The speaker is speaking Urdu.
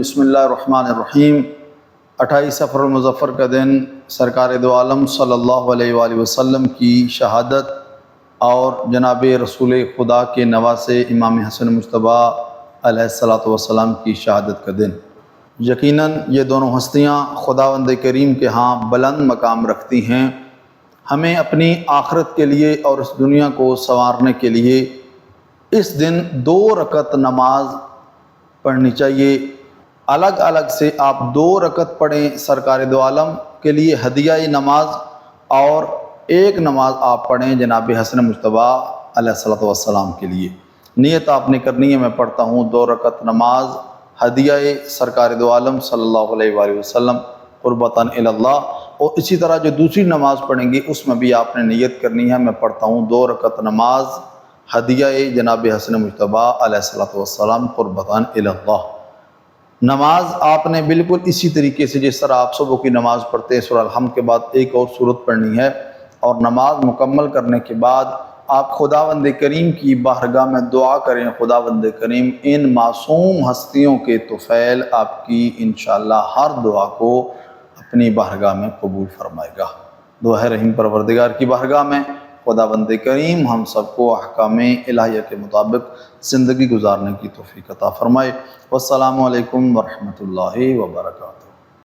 بسم اللہ الرحمن الرحیم۔ 28 صفر المظفر کا دن سرکار دو عالم صلی اللہ علیہ وآلہ وسلم کی شہادت اور جناب رسول خدا کے نواسے امام حسن مجتبیٰ علیہ السلام کی شہادت کا دن۔ یقیناً یہ دونوں ہستیاں خداوند کریم کے ہاں بلند مقام رکھتی ہیں۔ ہمیں اپنی آخرت کے لیے اور اس دنیا کو سنوارنے کے لیے اس دن 2 رکعت نماز پڑھنی چاہیے۔ الگ الگ سے آپ 2 رکعت پڑھیں سرکار دو عالم کے لیے ہدیہ نماز، اور 1 نماز آپ پڑھیں جناب حسن مجتبیٰ علیہ السلام کے لیے۔ نیت آپ نے کرنی ہے، میں پڑھتا ہوں 2 رکعت نماز ہدیہ سرکار دو عالم صلی اللہ علیہ وآلہ وسلم قربتاً الی اللہ، اور اسی طرح جو دوسری نماز پڑھیں گے اس میں بھی آپ نے نیت کرنی ہے، میں پڑھتا ہوں 2 رکعت نماز ہدیہ جناب حسن مجتبیٰ علیہ السلام قربتاً الی اللہ۔ نماز آپ نے بالکل اسی طریقے سے جس طرح آپ صبح کی نماز پڑھتے ہیں، سورہ الحمد کے بعد ایک اور سورت پڑھنی ہے، اور نماز مکمل کرنے کے بعد آپ خداوند کریم کی بارگاہ میں دعا کریں۔ خداوند کریم ان معصوم ہستیوں کے طفیل آپ کی انشاءاللہ ہر دعا کو اپنی بارگاہ میں قبول فرمائے گا۔ دعا ہے رحیم پروردگار کی بارگاہ میں خداوند کریم ہم سب کو احکام الہیہ کے مطابق زندگی گزارنے کی توفیق عطا فرمائے۔ والسلام علیکم ورحمۃ اللہ وبرکاتہ۔